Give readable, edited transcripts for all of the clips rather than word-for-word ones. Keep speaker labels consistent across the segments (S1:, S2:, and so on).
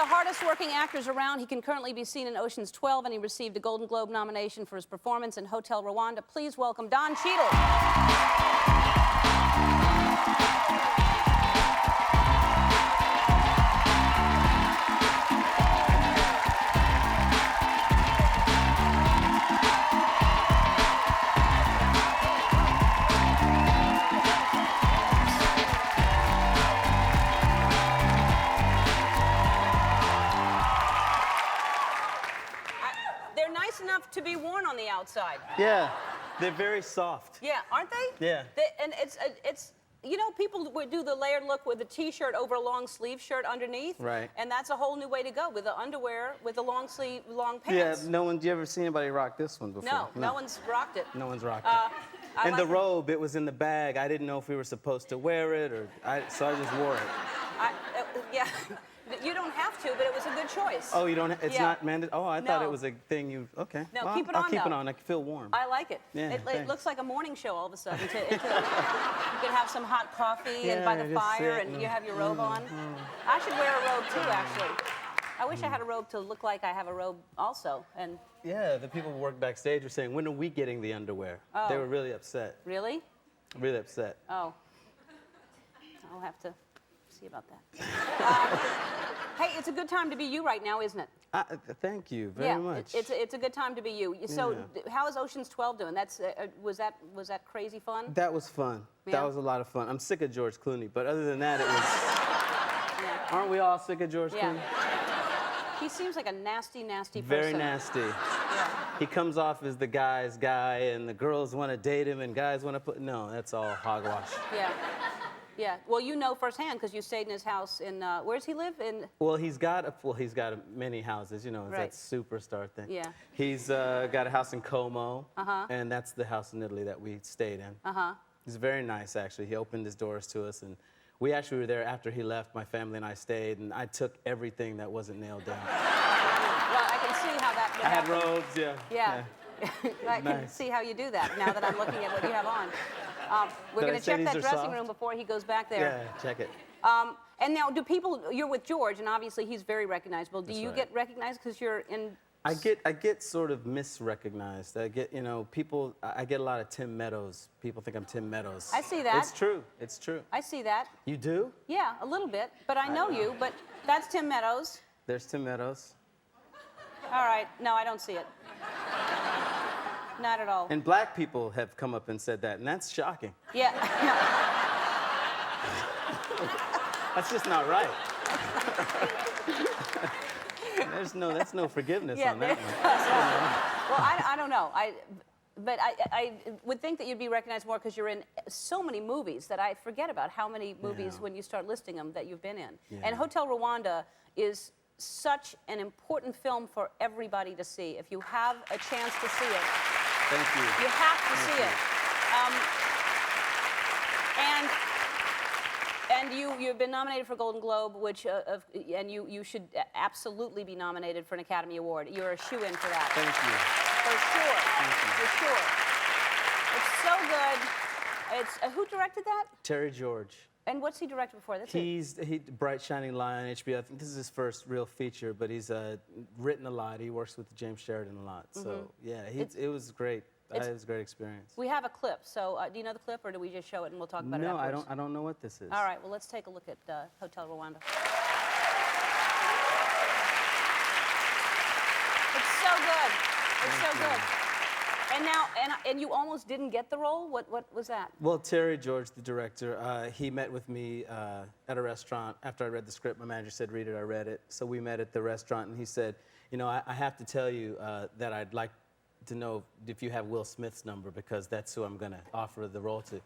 S1: the hardest working actors around. He can currently be seen in Ocean's 12, and he received a Golden Globe nomination for his performance in Hotel Rwanda. Please welcome Don Cheadle. They're nice enough to be worn on the outside.
S2: Yeah, they're very soft.
S1: Yeah, aren't they?
S2: Yeah.
S1: And it's you know, people would do the layered look with a T-shirt over a long sleeve shirt underneath.
S2: Right.
S1: And that's a whole new way to go, with the underwear, with the long sleeve, long pants.
S2: Yeah, no one, you ever seen anybody rock this one before?
S1: No one's rocked it.
S2: No one's rocked it. And like the robe, it was in the bag. I didn't know if we were supposed to wear it, so I just wore it.
S1: Yeah. You don't have to, but it was a good choice.
S2: Oh, you don't? It's not mandatory? Oh, I thought it was a thing you. Okay.
S1: No,
S2: well,
S1: keep it on.
S2: I'll keep it on. I feel warm.
S1: I like it.
S2: Yeah,
S1: it looks like a morning show all of a sudden. You can have some hot coffee and by the fire, and you have your robe on. I should wear a robe too, actually. I wish I had a robe to look like I have a robe also. And
S2: yeah, the people who work backstage were saying, "When are we getting the underwear?"
S1: Oh.
S2: They were really upset.
S1: Really?
S2: Really upset.
S1: Oh. I'll have to see about that. Hey, it's a good time to be you right now, isn't it?
S2: Thank you very much.
S1: It's a good time to be you. So, how is Ocean's 12 doing? That's was that crazy fun?
S2: That was fun.
S1: Yeah.
S2: That was a lot of fun. I'm sick of George Clooney, but other than that, it was. Yeah. Aren't we all sick of George Clooney?
S1: He seems like a nasty, nasty person.
S2: Very nasty.
S1: Yeah.
S2: He comes off as the guy's guy, and the girls want to date him, and guys want to put. No, that's all hogwash.
S1: Yeah. Yeah. Well, you know firsthand because you stayed in his house in. Where does he live? In.
S2: Well, he's got many houses. You know,
S1: Right.
S2: that superstar thing.
S1: Yeah.
S2: He's got a house in Como, and that's the house in Italy that we stayed in. He's very nice, actually. He opened his doors to us, and we actually were there after he left. My family and I stayed, and I took everything that wasn't nailed down.
S1: Well, I can see how that.
S2: I had robes, yeah.
S1: Yeah. I can see how you do that now that I'm looking at what you have on. We're going to check that dressing room before he goes back there.
S2: Yeah, check it.
S1: And now, do people? You're with George, and obviously he's very recognizable. Do you get recognized because you're in?
S2: I get sort of misrecognized. I get, you know, people. I get a lot of Tim Meadows. People think I'm Tim Meadows.
S1: I see that.
S2: It's true. It's true.
S1: I see that.
S2: You do?
S1: Yeah, a little bit. But I know you. But that's Tim Meadows.
S2: There's Tim Meadows.
S1: All right. No, I don't see it. Not at all.
S2: And black people have come up and said that, and that's shocking.
S1: Yeah.
S2: That's just not right. That's no forgiveness on that one.
S1: Well, I don't know. But I would think that you'd be recognized more because you're in so many movies that I forget about how many movies when you start listing them that you've been in.
S2: Yeah.
S1: And Hotel Rwanda is such an important film for everybody to see. If you have a chance to see it,
S2: thank you.
S1: You have to see it. And you've been nominated for Golden Globe, which and you should absolutely be nominated for an Academy Award. You're a shoo-in for that.
S2: Thank you.
S1: For sure.
S2: Thank you.
S1: For sure. It's so good. It's who directed that?
S2: Terry George.
S1: And what's he directed before? That's
S2: He Bright Shining Light on HBO. I think this is his first real feature, but he's written a lot. He works with James Sheridan a lot. So yeah, it was great. It was a great experience.
S1: We have a clip. So do you know the clip, or do we just show it and we'll talk about it afterwards?
S2: No, I don't know what this is.
S1: All right. Well, let's take a look at Hotel Rwanda. It's so good. It's so good. And now, and you almost didn't get the role? What was that?
S2: Well, Terry George, the director, he met with me at a restaurant. After I read the script, my manager said, read it, I read it. So we met at the restaurant, and he said, you know, I have to tell you that I'd like to know if you have Will Smith's number, because that's who I'm going to offer the role to.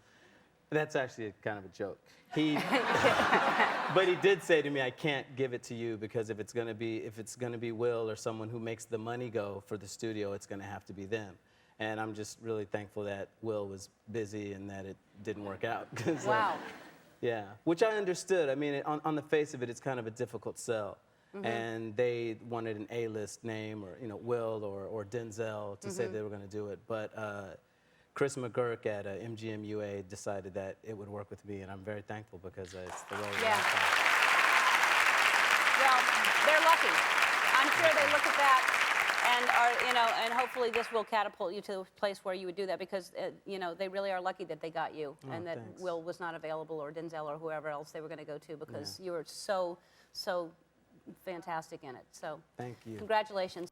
S2: That's actually kind of a joke. But he did say to me, I can't give it to you because if it's going to be Will or someone who makes the money go for the studio, it's going to have to be them. And I'm just really thankful that Will was busy and that it didn't work out.
S1: Wow.
S2: Yeah, which I understood. I mean, on the face of it, it's kind of a difficult sell. And they wanted an A-list name, or, you know, Will or Denzel to say they were going to do it. But Chris McGurk at MGM-UA decided that it would work with me, and I'm very thankful because it's the role.
S1: Yeah. Well, they're lucky. I'm sure they look at that and are, you know, and hopefully this will catapult you to a place where you would do that because, you know, they really are lucky that they got you and that
S2: thanks.
S1: Will was not available or Denzel or whoever else they were going to go to because you were so fantastic in it. So
S2: Thank you.
S1: congratulations.